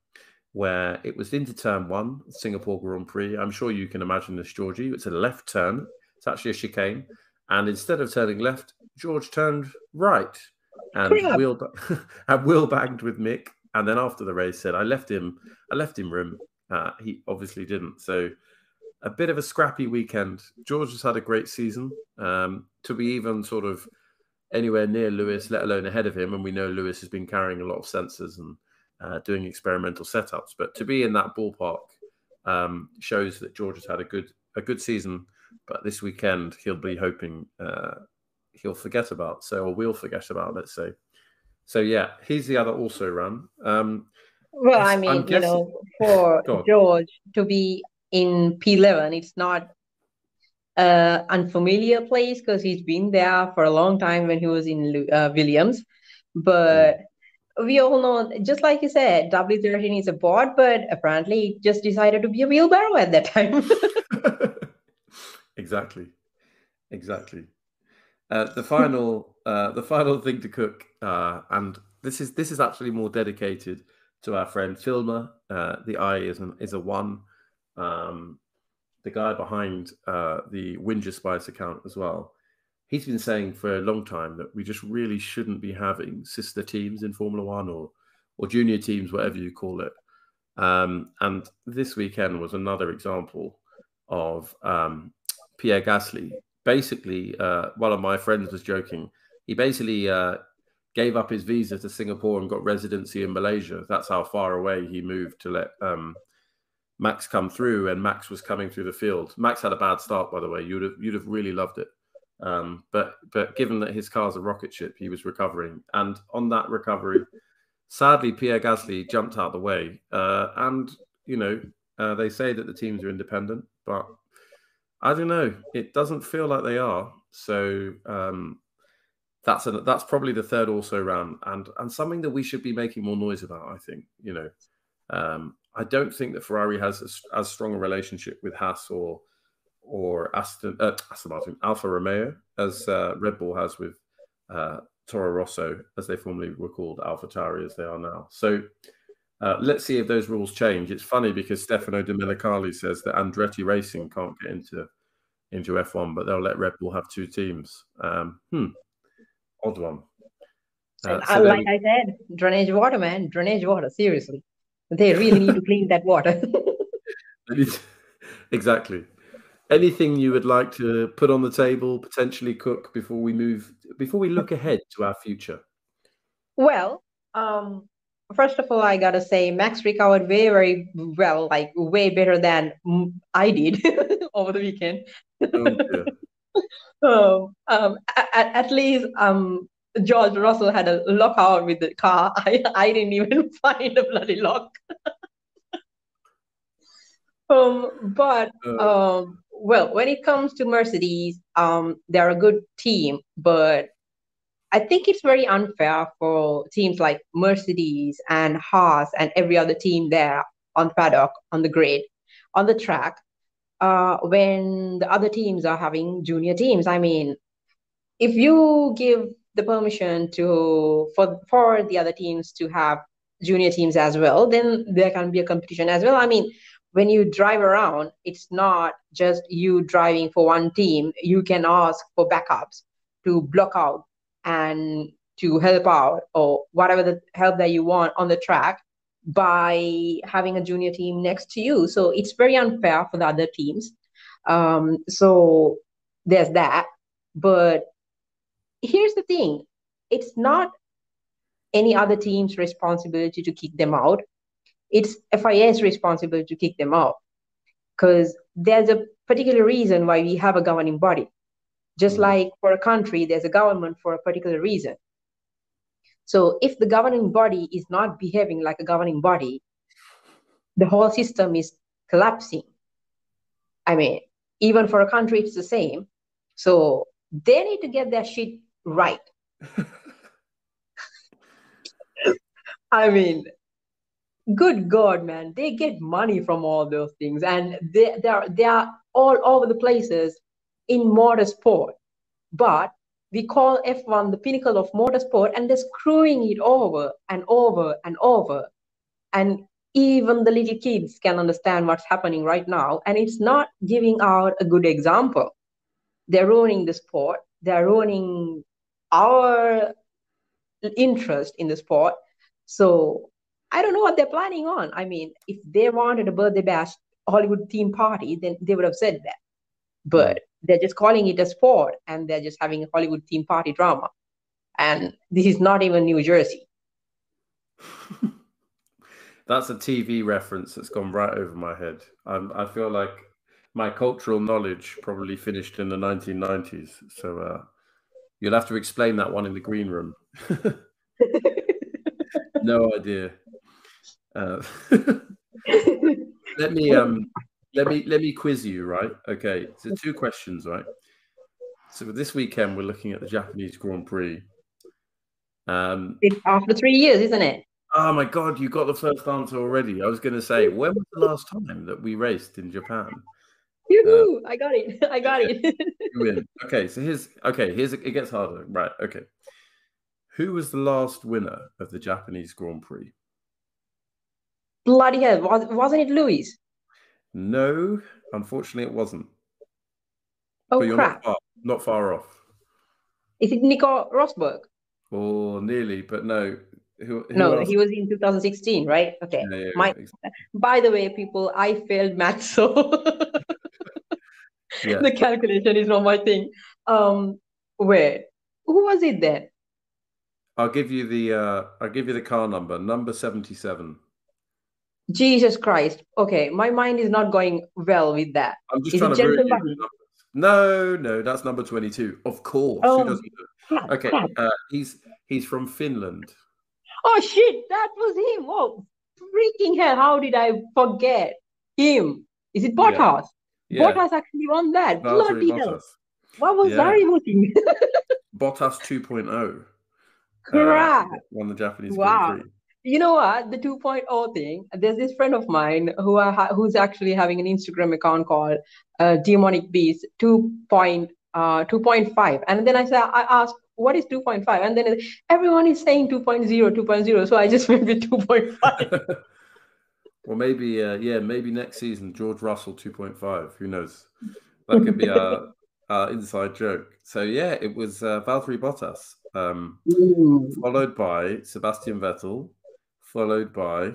where it was into turn 1, Singapore Grand Prix. I'm sure you can imagine this, Jorgy. It's a left turn. It's actually a chicane. And instead of turning left, George turned right and wheel banged with Mick. And then after the race said, I left him room. He obviously didn't. So a bit of a scrappy weekend. George has had a great season. To be even sort of anywhere near Lewis, let alone ahead of him, and we know Lewis has been carrying a lot of sensors and doing experimental setups. But to be in that ballpark shows that George has had a good season. But this weekend he'll be hoping he'll forget about. Or we'll forget about, let's say. So yeah, he's the other also run. Well, I mean, for George to be in P11, it's not an unfamiliar place because he's been there for a long time when he was in Williams. But we all know, just like you said, W13 is a bot, but apparently it just decided to be a wheelbarrow at that time. Exactly. The final thing to cook, and this is actually more dedicated to our friend Filmer. The I is a 1. The guy behind the Windsor Spice account as well. He's been saying for a long time that we just really shouldn't be having sister teams in Formula One or junior teams, whatever you call it. And this weekend was another example of Pierre Gasly. Basically, one of my friends was joking. He basically gave up his visa to Singapore and got residency in Malaysia. That's how far away he moved to let Max come through, and Max was coming through the field. Max had a bad start, by the way. You'd have really loved it. But given that his car's a rocket ship, he was recovering. And on that recovery, sadly, Pierre Gasly jumped out the way. And, they say that the teams are independent, but I don't know. It doesn't feel like they are. So that's probably the third also round, and something that we should be making more noise about, I think. I don't think that Ferrari has as strong a relationship with Haas or Aston Martin, Alfa Romeo, as Red Bull has with Toro Rosso, as they formerly were called, AlphaTauri as they are now. So let's see if those rules change. It's funny because Stefano Domenicali says that Andretti Racing can't get into F1, but they'll let Red Bull have 2 teams. Odd one. I said, drainage water, man. Drainage water, seriously. They really need to clean that water. Exactly. Anything you would like to put on the table, potentially cook before we look ahead to our future? Well, first of all, I gotta say Max recovered very, very well, like way better than I did over the weekend. At least George Russell had a lockout with the car. I didn't even find a bloody lock. But well, when it comes to Mercedes, they're a good team, but I think it's very unfair for teams like Mercedes and Haas and every other team there on paddock, on the grid, on the track, when the other teams are having junior teams. I mean, if you give the permission to for the other teams to have junior teams as well, then there can be a competition as well. I mean, when you drive around, it's not just you driving for one team. You can ask for backups to block out and to help out or whatever the help that you want on the track by having a junior team next to you. So it's very unfair for the other teams. So there's that. But here's the thing, it's not any other team's responsibility to kick them out. It's FIA's responsibility to kick them out because there's a particular reason why we have a governing body. Just like for a country, there's a government for a particular reason. So if the governing body is not behaving like a governing body, the whole system is collapsing. I mean, even for a country, it's the same. So they need to get their shit right. I mean, good God, man, they get money from all those things, and they are all over the places in motorsport. But we call F1 the pinnacle of motorsport, and they're screwing it over and over and over. And even the little kids can understand what's happening right now, and it's not giving out a good example. They're ruining the sport. They're ruining our interest in the sport. So I don't know what they're planning on. I mean, if they wanted a birthday bash Hollywood theme party, then they would have said that. But they're just calling it a sport and they're just having a Hollywood theme party drama. And this is not even New Jersey. That's a TV reference that's gone right over my head. I feel like my cultural knowledge probably finished in the 1990s. So you'll have to explain that one in the green room. No idea. Let me quiz you, right? Okay, so 2 questions, right? So this weekend we're looking at the Japanese Grand Prix. It's after 3 years, isn't it? Oh my God, you got the first answer already. I was going to say, when was the last time that we raced in Japan? Yoo-hoo! I got it. I got it. You win. Okay, so here's it gets harder. Right, okay. Who was the last winner of the Japanese Grand Prix? Bloody hell. Wasn't it Lewis? No, unfortunately it wasn't. Oh, but you're crap. not far off. Is it Nico Rosberg? Oh, nearly, but no. Who No, else? he was in 2016, right? Okay. Yeah, exactly. By the way, people, I failed math, so Yeah. the calculation is not my thing. Where? Who was it then? I'll give you the car number 77. Jesus Christ. Okay, my mind is not going well with that. I'm just Is trying it to ruin Jensen you. Button? No, that's number 22. Of course. Who doesn't know? Crap, Okay, crap. he's from Finland. Oh shit, that was him. Oh, freaking hell! How did I forget him? Is it Bottas? Yeah. Bottas actually won that. Bloody hell! What was I looking? Bottas 2.0. Crap! Won the Japanese Grand Prix. You know what? The 2.0 thing. There's this friend of mine who's actually having an Instagram account called Demonic Beast 2.5, and then I asked, what is 2.5? And then everyone is saying 2.0, 2.0. So I just went with 2.5. Well, maybe, maybe next season, George Russell 2.5. Who knows? That could be our inside joke. So, yeah, it was Valtteri Bottas, followed by Sebastian Vettel, followed by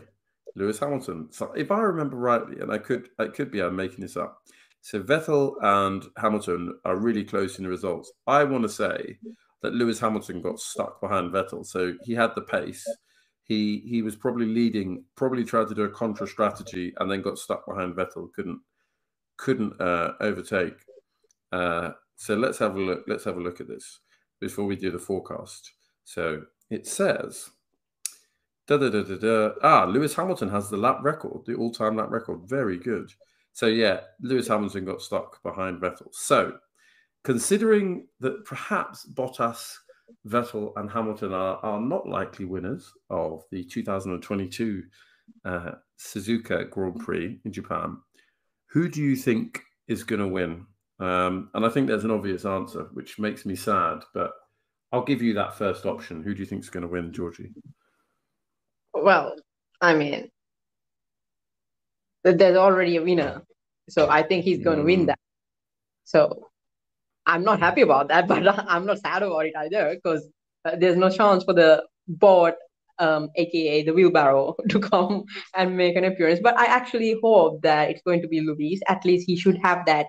Lewis Hamilton. So, if I remember rightly, and it could be I'm making this up. So Vettel and Hamilton are really close in the results. I want to say that Lewis Hamilton got stuck behind Vettel, so he had the pace. He was probably leading, probably tried to do a contra strategy, and then got stuck behind Vettel. Couldn't overtake. So let's have a look. Let's have a look at this before we do the forecast. So it says, Lewis Hamilton has the lap record, the all-time lap record. Very good. So yeah, Lewis Hamilton got stuck behind Vettel. So considering that perhaps Bottas, Vettel, and Hamilton are not likely winners of the 2022 Suzuka Grand Prix in Japan, who do you think is going to win? And I think there's an obvious answer, which makes me sad, but I'll give you that first option. Who do you think is going to win, Jorgy? Well, I mean, there's already a winner, so I think he's going to win that. So I'm not happy about that, but I'm not sad about it either, because there's no chance for the bot, aka the wheelbarrow, to come and make an appearance. But I actually hope that it's going to be Luis. At least he should have that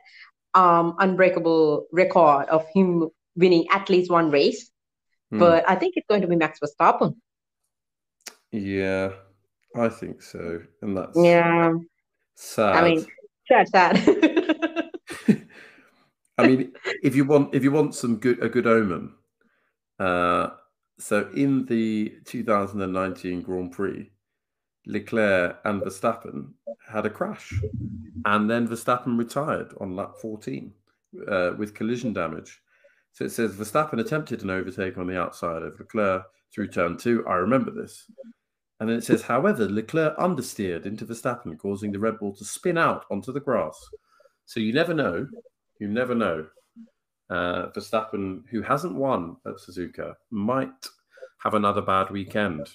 unbreakable record of him winning at least one race. But I think it's going to be Max Verstappen. Yeah, I think so, and that's sad. I mean, sad. I mean, if you want some a good omen, so in the 2019 Grand Prix, Leclerc and Verstappen had a crash, and then Verstappen retired on lap 14 with collision damage. So it says Verstappen attempted an overtake on the outside of Leclerc through turn 2. I remember this. And then it says, however, Leclerc understeered into Verstappen, causing the Red Bull to spin out onto the grass. So you never know. You never know. Verstappen, who hasn't won at Suzuka, might have another bad weekend.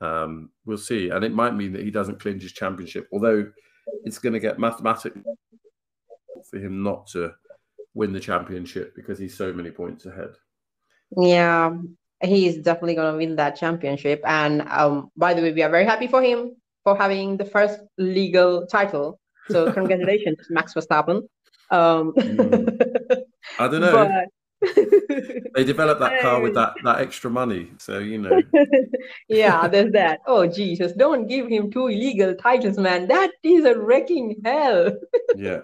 We'll see. And it might mean that he doesn't clinch his championship, although it's going to get mathematically for him not to win the championship because he's so many points ahead. Yeah, he's definitely going to win that championship. And by the way, we are very happy for him for having the first legal title. So congratulations, Max Verstappen. I don't know. But they developed that car with that extra money, so you know. Yeah, there's that. Oh Jesus, don't give him 2 illegal titles, man. That is a wrecking hell. Yeah.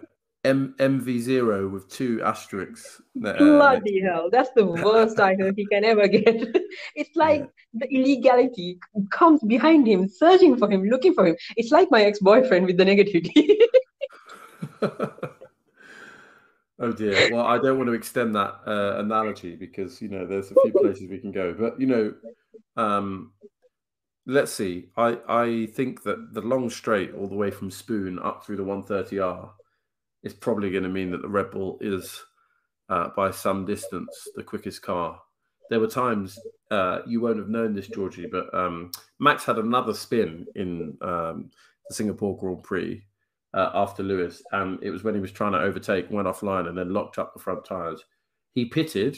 MV0 with 2 asterisks. Bloody hell, that's the worst title he can ever get. It's like the illegality comes behind him, searching for him, looking for him. It's like my ex-boyfriend with the negativity. Oh dear. Well, I don't want to extend that analogy because, you know, there's a few places we can go. But, you know, let's see. I think that the long straight all the way from Spoon up through the 130R is probably going to mean that the Red Bull is, by some distance, the quickest car. There were times, you won't have known this, Jorgy, but Max had another spin in the Singapore Grand Prix after Lewis, and it was when he was trying to overtake, went offline, and then locked up the front tyres. He pitted,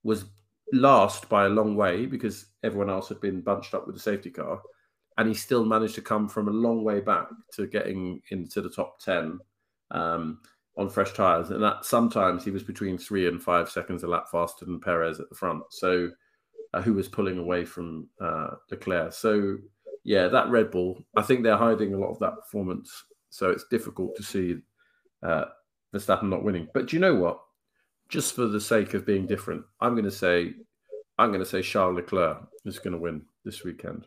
was last by a long way because everyone else had been bunched up with the safety car, and he still managed to come from a long way back to getting into the top 10 on fresh tyres. And that sometimes he was between 3 and 5 seconds a lap faster than Perez at the front, so who was pulling away from Leclerc. So, yeah, that Red Bull, I think they're hiding a lot of that performance. So it's difficult to see Verstappen not winning. But do you know what? Just for the sake of being different, I'm going to say Charles Leclerc is going to win this weekend.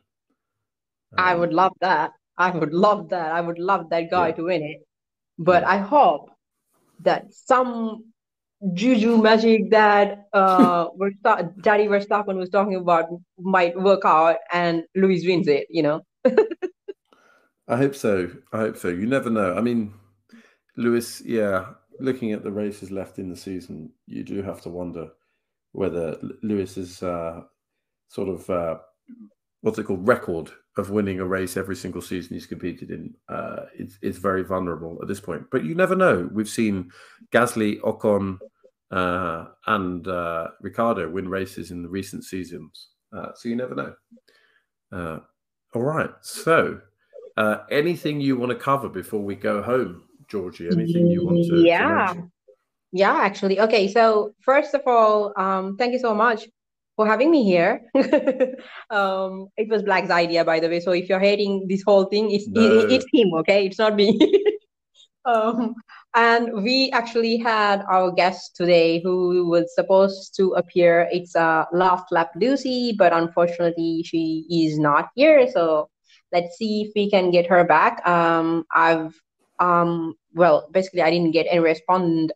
I would love that. I would love that guy to win it. But I hope that some juju magic that Daddy Verstappen was talking about might work out and Lewis wins it, you know? I hope so. You never know. I mean, Lewis, looking at the races left in the season, you do have to wonder whether Lewis's sort of what's it called, record of winning a race every single season he's competed in is very vulnerable at this point. But you never know. We've seen Gasly, Ocon, and Ricciardo win races in the recent seasons. So you never know. All right. So anything you want to cover before we go home, Jorgy? Anything you want to mention? Yeah, actually. Okay, so first of all, thank you so much for having me here. It was Black's idea, by the way. So if you're hating this whole thing, it's him, okay? It's not me. And we actually had our guest today who was supposed to appear. It's Last Lap Lucy, but unfortunately she is not here. So let's see if we can get her back. I've Well, basically, I didn't get any respond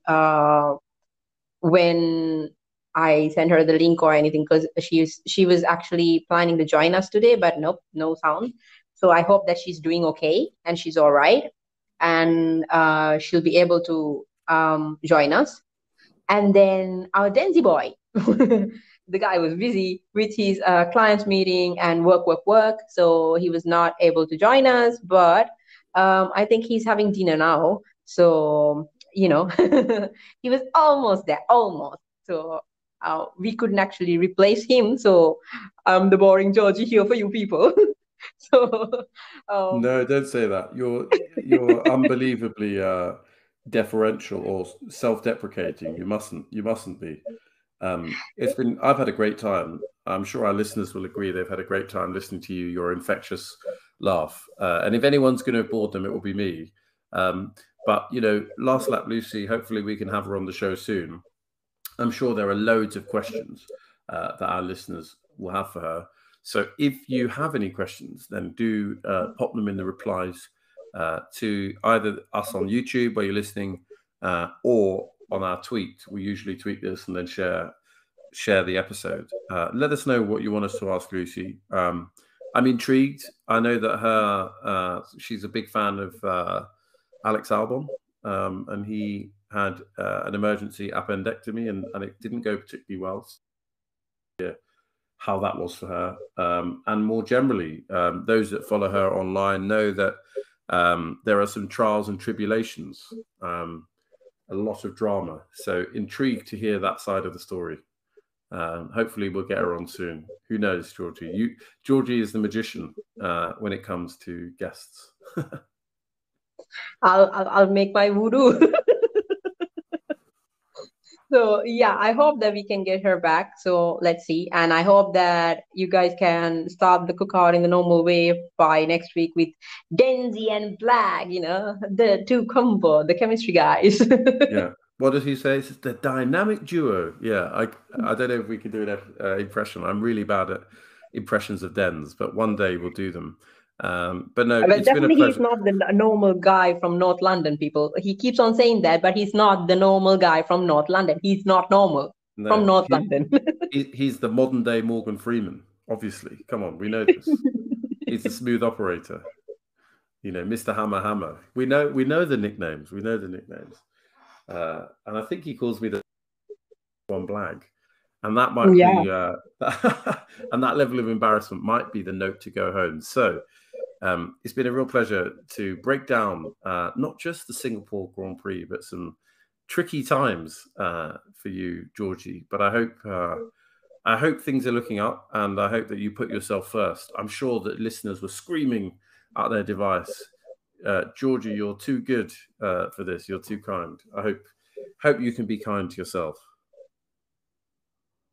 when I sent her the link or anything, because she was actually planning to join us today, but nope, no sound. So I hope that she's doing okay and she's all right, and she'll be able to join us. And then our Denzi boy, the guy was busy with his client meeting and work. So he was not able to join us, but I think he's having dinner now. So, he was almost there, almost. So we couldn't actually replace him. So I'm the boring Georgie here for you people. So, um, No, don't say that. You're unbelievably deferential or self-deprecating. You mustn't be. I've had a great time. I'm sure our listeners will agree they've had a great time listening to you, your infectious laugh. And if anyone's going to have bored them, it will be me. But Last Lap Lucy, hopefully we can have her on the show soon. I'm sure there are loads of questions that our listeners will have for her. So if you have any questions, then do pop them in the replies to either us on YouTube where you're listening, or on our tweet. We usually tweet this and then share the episode. Let us know what you want us to ask Lucy. I'm intrigued. I know that she's a big fan of Alex Albon, and he had an emergency appendectomy, and it didn't go particularly well. How that was for her, and more generally, those that follow her online know that there are some trials and tribulations, a lot of drama. So intrigued to hear that side of the story. Hopefully we'll get her on soon. Who knows, Jorgy? Jorgy is the magician when it comes to guests. I'll make my voodoo. So yeah, I hope that we can get her back. So let's see. And I hope that you guys can start the cookout in the normal way by next week with Denzi and Black, the two combo, the chemistry guys. Yeah. What does he say? It's the dynamic duo. Yeah. I don't know if we can do an impression. I'm really bad at impressions of Dens, but one day we'll do them. But no, Well, it's been a definitely he's pleasure. not the normal guy from North London, people. He keeps on saying that, but he's not the normal guy from North London. He's not normal from No, North London. he's the modern day Morgan Freeman. Obviously, come on, we know this. He's a smooth operator. Mr. Hammer Hammer. We know the nicknames. We know the nicknames. And I think he calls me the F1blag. And that might be, and that level of embarrassment might be the note to go home. So it's been a real pleasure to break down not just the Singapore Grand Prix, but some tricky times for you, Jorgy. But I hope things are looking up, and I hope that you put yourself first. I'm sure that listeners were screaming at their device, Jorgy, you're too good for this. You're too kind. I hope you can be kind to yourself.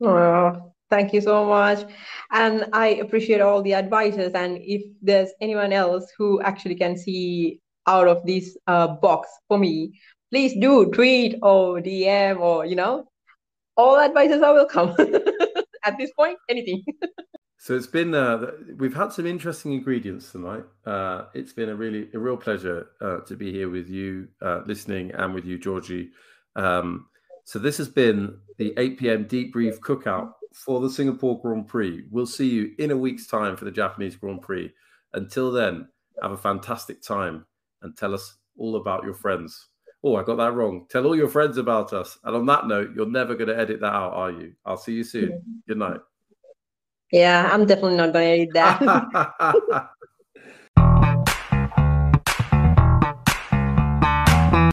Oh, thank you so much. And I appreciate all the advices. And if there's anyone else who actually can see out of this box for me, please do tweet or DM, or, all advices are welcome. At this point, anything. So it's been, we've had some interesting ingredients tonight. It's been a real pleasure to be here with you, listening, and with you, Jorgy. So this has been the 8 p.m. Debrief Cookout for the Singapore Grand Prix. We'll see you in a week's time for the Japanese Grand Prix. Until then, have a fantastic time and tell us all about your friends. Oh, I got that wrong. Tell all your friends about us. And on that note, you're never going to edit that out, are you? I'll see you soon. Good night. Yeah, I'm definitely not going to edit that.